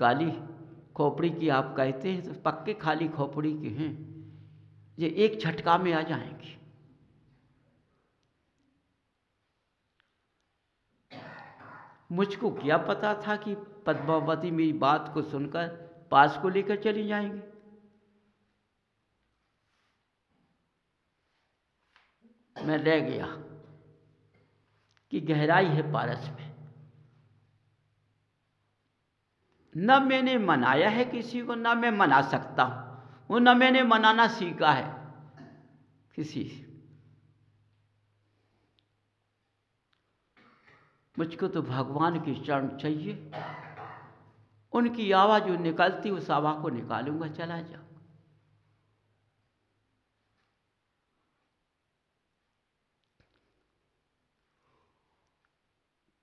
काली खोपड़ी की आप कहते हैं तो पक्के खाली खोपड़ी के हैं, ये एक झटका में आ जाएंगी। मुझको क्या पता था कि पद्मावती मेरी बात को सुनकर पास को लेकर चली जाएंगी। मैं रह गया कि गहराई है पारस में। न मैंने मनाया है किसी को, न मैं मना सकता हूं, न मैंने मनाना सीखा है किसी से। मुझको तो भगवान की शरण चाहिए, उनकी आवाज़ जो निकलती उस आवाज़ को निकालूंगा, चला जाऊं।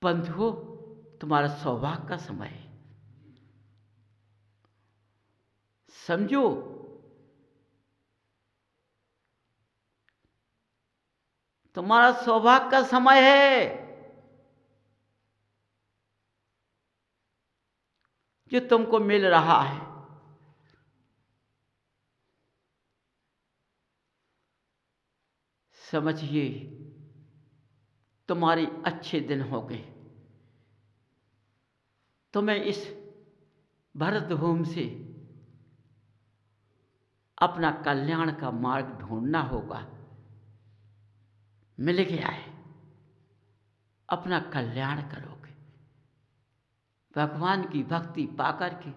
बंधुओं, तुम्हारा सौभाग्य का समय है, समझो। तुम्हारा सौभाग्य का समय है जो तुमको मिल रहा है। समझिए, तुम्हारे अच्छे दिन हो गए। तुम्हें इस भरतभूमि से अपना कल्याण का मार्ग ढूंढना होगा। मिल गया है, अपना कल्याण करोगे। भगवान की भक्ति पाकर के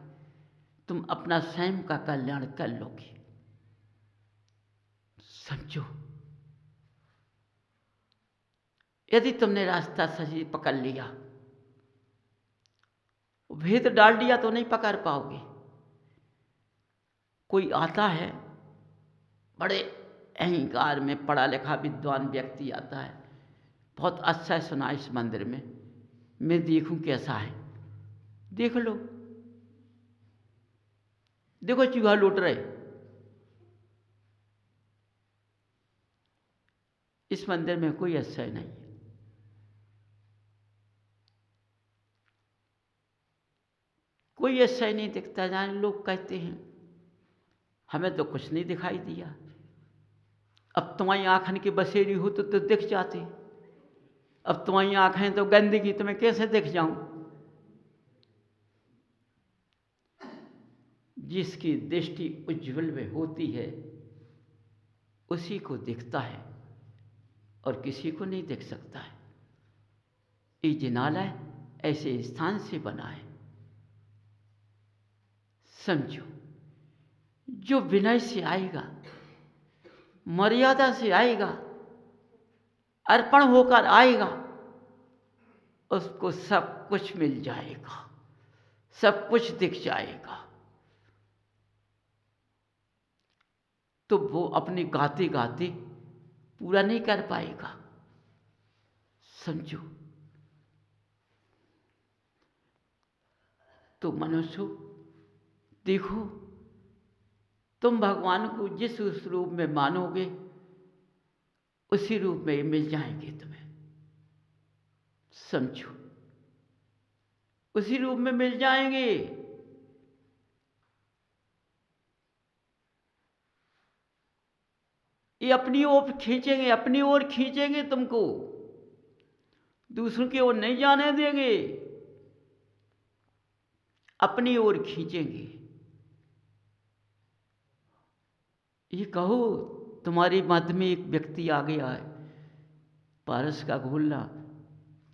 तुम अपना स्वयं का कल्याण कर लोगे। समझो, यदि तुमने रास्ता सही पकड़ लिया, भेद डाल दिया तो नहीं पकड़ पाओगे। कोई आता है, बड़े अहंकार में पढ़ा लिखा विद्वान व्यक्ति आता है, बहुत अच्छा सुना इस मंदिर में, मैं देखूं कैसा है। देख लो, देखो चूहा लूट रहे। इस मंदिर में कोई अच्छा नहीं है। कोई अच्छा ही नहीं दिखता। जाने लोग कहते हैं हमें तो कुछ नहीं दिखाई दिया। अब तुम्हारी आँखन की बसेरी हो तो दिख जाती। अब तुम्हारी आँखें तो गंदगी, तुम्हें कैसे दिख जाऊं। जिसकी दृष्टि उज्ज्वल में होती है उसी को दिखता है और किसी को नहीं दिख सकता है। ये जिनालय ऐसे स्थान से बना है। समझो, जो विनय से आएगा, मर्यादा से आएगा, अर्पण होकर आएगा, उसको सब कुछ मिल जाएगा, सब कुछ दिख जाएगा। तो वो अपनी गाते गाते पूरा नहीं कर पाएगा। समझो, तो मनुष्य देखो, तुम भगवान को जिस उस रूप में मानोगे उसी रूप में मिल जाएंगे तुम्हें। समझो, उसी रूप में मिल जाएंगे। ये अपनी ओर खींचेंगे, अपनी ओर खींचेंगे तुमको, दूसरों की ओर नहीं जाने देंगे, अपनी ओर खींचेंगे। ये कहो, तुम्हारी मध्य में एक व्यक्ति आ गया है, पारस का घोलना,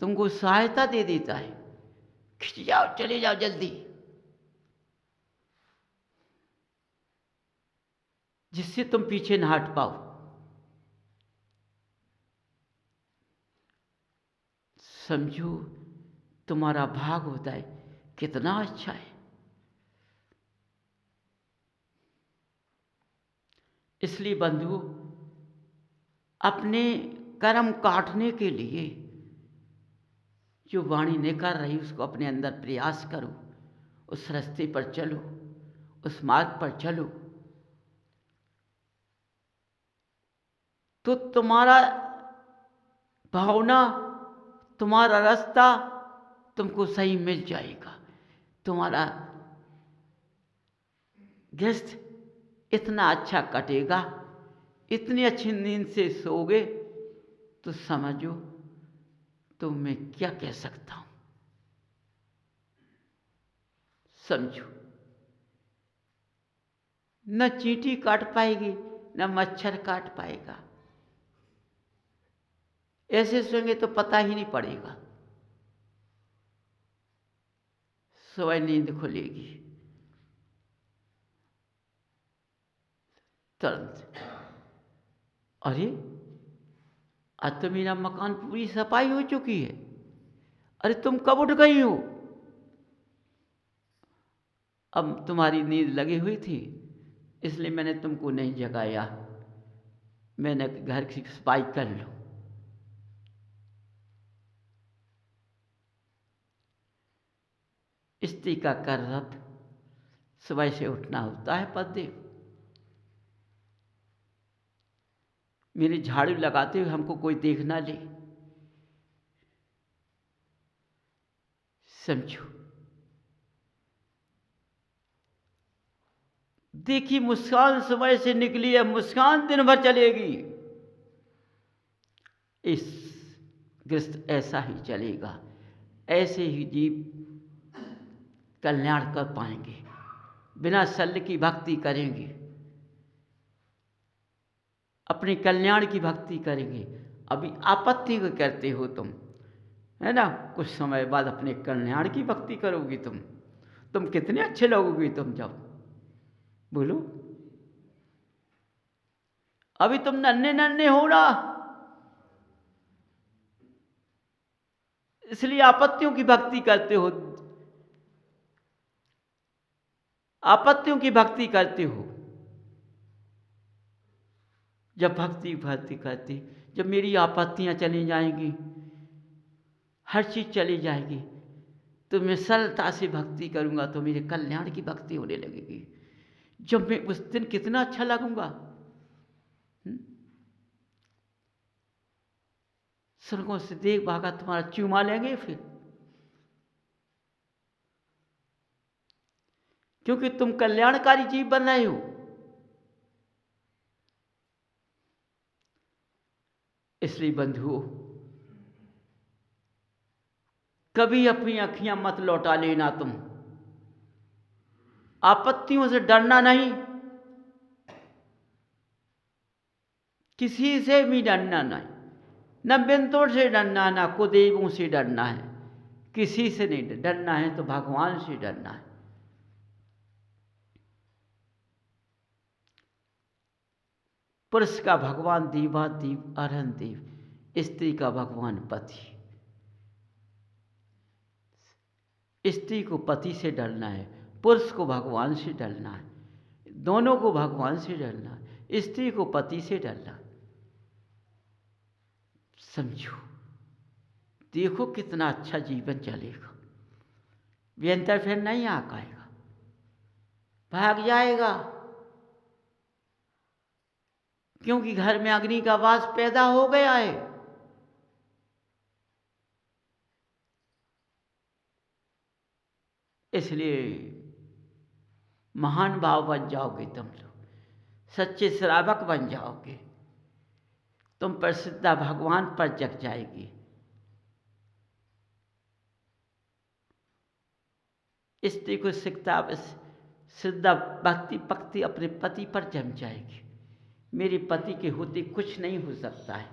तुमको सहायता दे देता है, खिंच जाओ, चले जाओ जल्दी, जिससे तुम पीछे न हट पाओ। समझो, तुम्हारा भाग होता है, कितना अच्छा है। इसलिए बंधु, अपने कर्म काटने के लिए जो वाणी निकल रही उसको अपने अंदर प्रयास करो, उस रास्ते पर चलो, उस मार्ग पर चलो, तो तुम्हारा भावना, तुम्हारा रास्ता तुमको सही मिल जाएगा। तुम्हारा गृहस्थ इतना अच्छा कटेगा, इतनी अच्छी नींद से सोओगे तो समझो तो मैं क्या कह सकता हूं। समझो, न चींटी काट पाएगी न मच्छर काट पाएगा। ऐसे सोएंगे तो पता ही नहीं पड़ेगा। सुबह नींद खुलेगी तुरंत। अरे आज तो मेरा मकान पूरी सफाई हो चुकी है। अरे तुम कब उठ गई हो? अब तुम्हारी नींद लगी हुई थी इसलिए मैंने तुमको नहीं जगाया। मैंने घर की सफाई कर लो। स्त्री का कर्तव्य सुबह से उठना होता है पद्य। मेरी झाड़ू लगाते हुए हमको कोई देख ना ले। समझो, देखी मुस्कान सुबह से निकली है, मुस्कान दिन भर चलेगी। इस गृहस्थ ऐसा ही चलेगा, ऐसे ही जीव कल्याण कर पाएंगे, बिना शल्य की भक्ति करेंगे, अपने कल्याण की भक्ति करेंगे। अभी आपत्ति को करते हो तुम, है ना? कुछ समय बाद अपने कल्याण की भक्ति करोगी तुम कितने अच्छे लगोगी तुम जब। बोलो, अभी तुम नन्हे नन्हे हो ना, इसलिए आपत्तियों की भक्ति करते हो, आपत्तियों की भक्ति करते हो। जब भक्ति भक्ति करती, जब मेरी आपत्तियां चली जाएंगी, हर चीज चली जाएगी, तो मैं सरलता से भक्ति करूंगा तो मेरे कल्याण की भक्ति होने लगेगी। जब मैं उस दिन कितना अच्छा लगूंगा। स्वर्गों से देख भागा तुम्हारा चूमा लेंगे फिर, क्योंकि तुम कल्याणकारी जीव बन रहे हो। इसलिए बंधुओं, कभी अपनी अखियां मत लौटा लेना तुम। आपत्तियों से डरना नहीं, किसी से भी डरना नहीं, न बिंदुओं से डरना, न कुदेवों से डरना है। किसी से नहीं डरना है तो भगवान से डरना है। पुरुष का भगवान देवादेव अरहन देव, स्त्री का भगवान पति। स्त्री को पति से डरना है, पुरुष को भगवान से डरना है, दोनों को भगवान से डरना है, स्त्री को पति से डरना। समझो, देखो कितना अच्छा जीवन चलेगा। व्यंतर फिर नहीं आ पाएगा, भाग जाएगा, क्योंकि घर में अग्नि का वास पैदा हो गया है। इसलिए महान भाव बन जाओगे तुम लोग, सच्चे श्रावक बन जाओगे, तुम पर श्रद्धा भगवान पर जग जाएगी। स्त्री को श्रद्धा भक्ति भक्ति अपने पति पर जम जाएगी। मेरे पति के होते कुछ नहीं हो सकता है,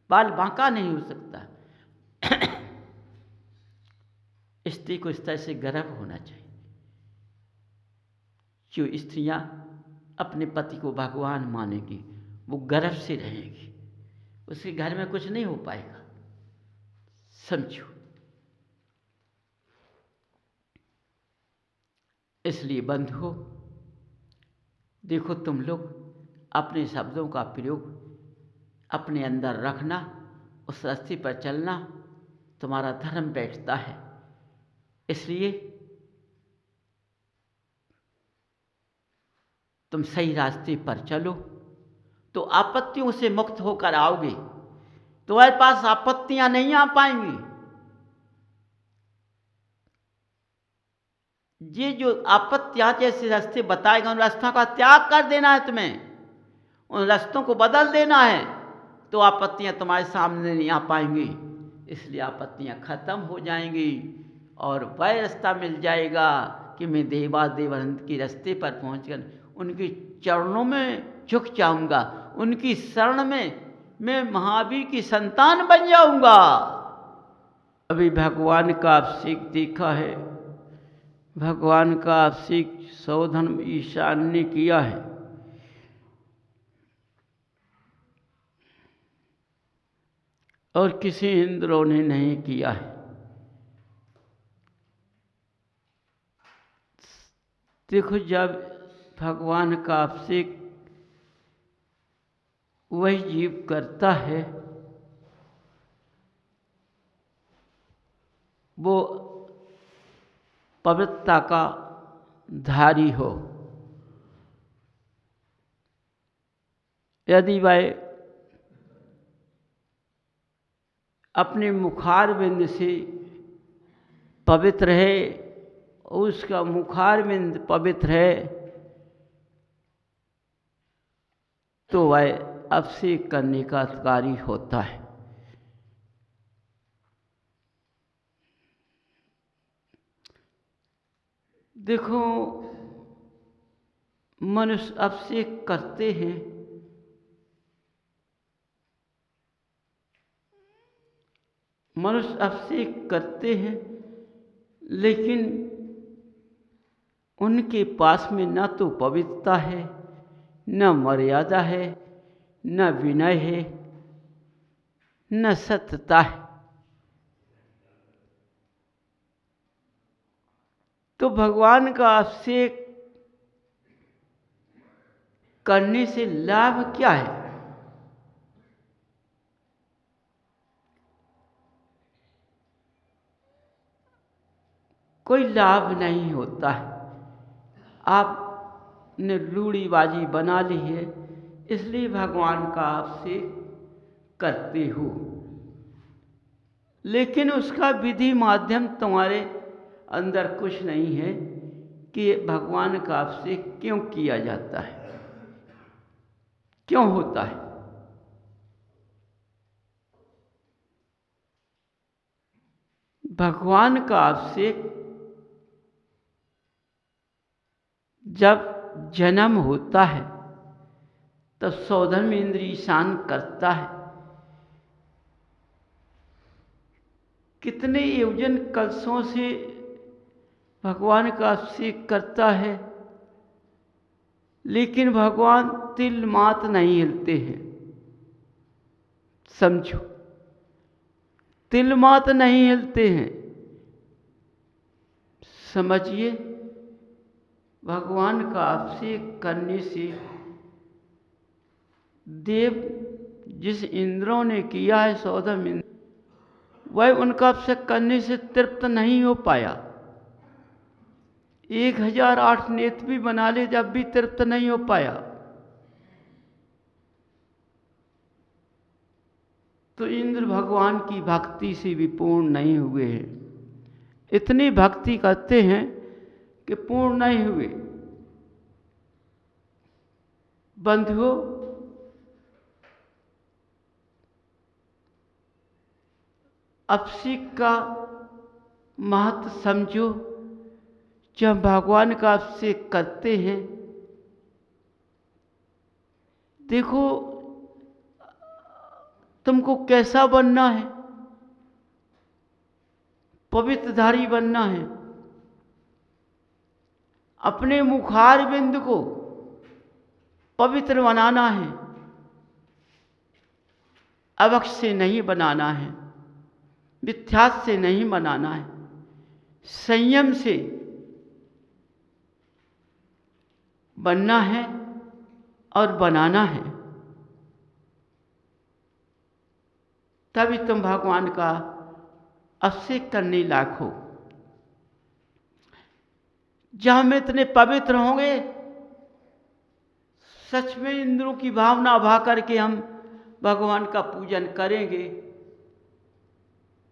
बाल बांका नहीं हो सकता। स्त्री को इस तरह से गर्व होना चाहिए। जो स्त्रियां अपने पति को भगवान मानेगी वो गर्व से रहेगी, उसके घर में कुछ नहीं हो पाएगा। समझो, इसलिए बंधुओं, देखो तुम लोग अपने शब्दों का प्रयोग अपने अंदर रखना, उस रास्ते पर चलना, तुम्हारा धर्म बैठता है। इसलिए तुम सही रास्ते पर चलो तो आपत्तियों से मुक्त होकर आओगे। तुम्हारे पास आपत्तियां नहीं आ पाएंगी। ये जो आपत्तियाँ जैसे रास्ते बताएगा उन रास्तों का त्याग कर देना है तुम्हें, उन रास्तों को बदल देना है, तो आपत्तियाँ तुम्हारे सामने नहीं आ पाएंगी। इसलिए आपत्तियाँ खत्म हो जाएंगी और वह रास्ता मिल जाएगा कि मैं देवानंद के रास्ते पर पहुँचकर उनके चरणों में झुक जाऊंगा, उनकी शरण में मैं महावीर की संतान बन जाऊंगा। अभी भगवान का अभिषेक देखा है, भगवान का अभिषेक सौधन ईशान ने किया है। और किसी इंद्रों ने नहीं किया है। देखो, जब भगवान का अभिषेक वही जीव करता है, वो पवित्रता का धारी हो। यदि वह अपने मुखारविंद से पवित्र है, उसका मुखारविंद पवित्र है, तो वह अभिषेक करने का अधिकारी होता है। देखो, मनुष्य अभिषेक करते हैं, मनुष्य अभिषेक करते हैं, लेकिन उनके पास में न तो पवित्रता है, न मर्यादा है, न विनय है, न सत्यता है। तो भगवान का अभिषेक करने से लाभ क्या है? कोई लाभ नहीं होता है। आपने रूढ़ीबाजी बना ली है, इसलिए भगवान का अभिषेक करते हो, लेकिन उसका विधि माध्यम तुम्हारे अंदर कुछ नहीं है कि भगवान का अभिषेक क्यों किया जाता है, क्यों होता है। भगवान का अभिषेक जब जन्म होता है तब सौधर्म इंद्र ईशान करता है। कितने योजन कलशों से भगवान का अभिषेक करता है, लेकिन भगवान तिल मात नहीं हिलते हैं। समझो, तिल मात नहीं हिलते हैं। समझिए, भगवान का अभिषेक करने से देव जिस इंद्रों ने किया है, सौधम इंद्र, वह उनका अभिषेक करने से तृप्त नहीं हो पाया। 1008 नेत्र भी बना ले, जब भी तृप्त नहीं हो पाया। तो इंद्र भगवान की भक्ति से भी पूर्ण नहीं हुए हैं। इतनी भक्ति करते हैं कि पूर्ण नहीं हुए। बंधुओं, अभिषेक का महत्व समझो। जब भगवान का अभिषेक करते हैं, देखो तुमको कैसा बनना है, पवित्रधारी बनना है। अपने मुखारविंद को पवित्र बनाना है, अवक्ष से नहीं बनाना है, मिथ्यास से नहीं बनाना है, संयम से बनना है और बनाना है। तभी तुम भगवान का अभिषेक करने लायक हो। जब हम इतने पवित्र होंगे, सच में इंद्रों की भावना भा करके हम भगवान का पूजन करेंगे।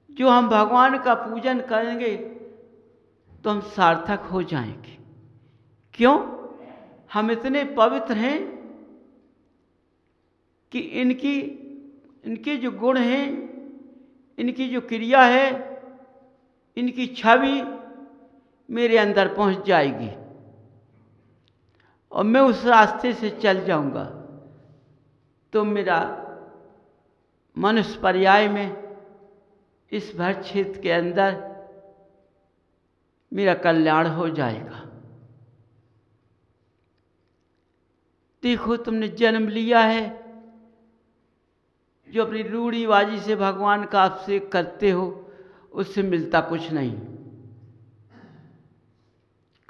जो हम भगवान का पूजन करेंगे, तो हम सार्थक हो जाएंगे। क्यों? हम इतने पवित्र हैं कि इनके जो गुण हैं, इनकी जो क्रिया है, इनकी छवि मेरे अंदर पहुंच जाएगी और मैं उस रास्ते से चल जाऊंगा तो मेरा मनुष्य पर्याय में इस भर क्षेत्र के अंदर मेरा कल्याण हो जाएगा। देखो, तुमने जन्म लिया है, जो अपनी रूढ़ीबाजी से भगवान का अभिषेक करते हो उससे मिलता कुछ नहीं,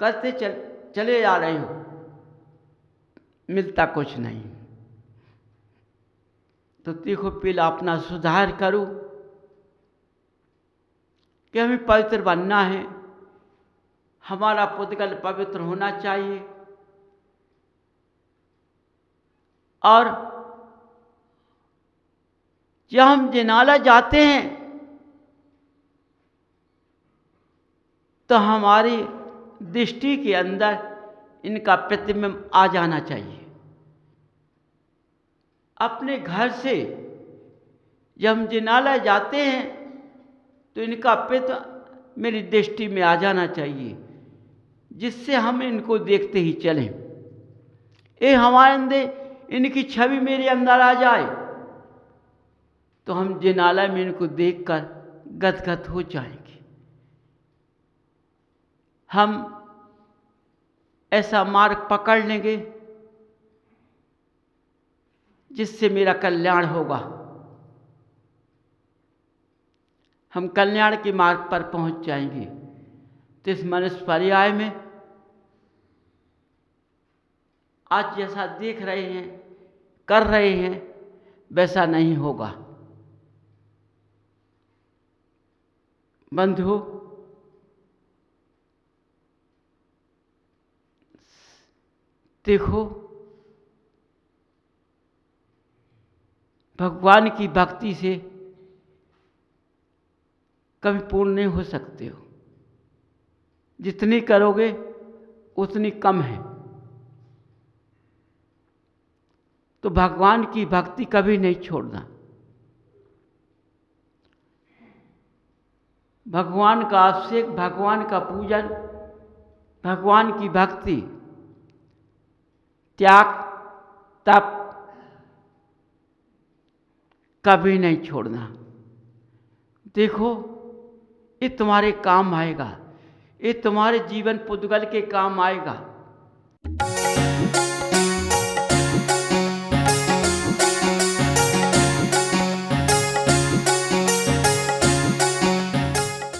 करते चले जा रहे हो, मिलता कुछ नहीं। तो देखो, पहला अपना सुधार करो कि हमें पवित्र बनना है, हमारा पुद्गल पवित्र होना चाहिए। और जब हम जिनाला जाते हैं तो हमारी दृष्टि के अंदर इनका प्रतिबिंब आ जाना चाहिए। अपने घर से जब हम जिनाला जाते हैं तो इनका प्रतिबिंब मेरी दृष्टि में आ जाना चाहिए, जिससे हम इनको देखते ही चलें। ये हमारे अंदर इनकी छवि मेरे अंदर आ जाए तो हम जिनाला में इनको देखकर गदगद हो जाएंगे। हम ऐसा मार्ग पकड़ लेंगे जिससे मेरा कल्याण होगा। हम कल्याण के मार्ग पर पहुंच जाएंगे। तो इस मनुष्य पर्याय में आज जैसा देख रहे हैं, कर रहे हैं, वैसा नहीं होगा। बंधु, देखो, भगवान की भक्ति से कभी पूर्ण नहीं हो सकते हो। जितनी करोगे उतनी कम है। तो भगवान की भक्ति कभी नहीं छोड़ना। भगवान का अभिषेक, भगवान का पूजन, भगवान की भक्ति, त्याग, तप कभी नहीं छोड़ना। देखो, ये तुम्हारे काम आएगा, ये तुम्हारे जीवन पुद्गल के काम आएगा।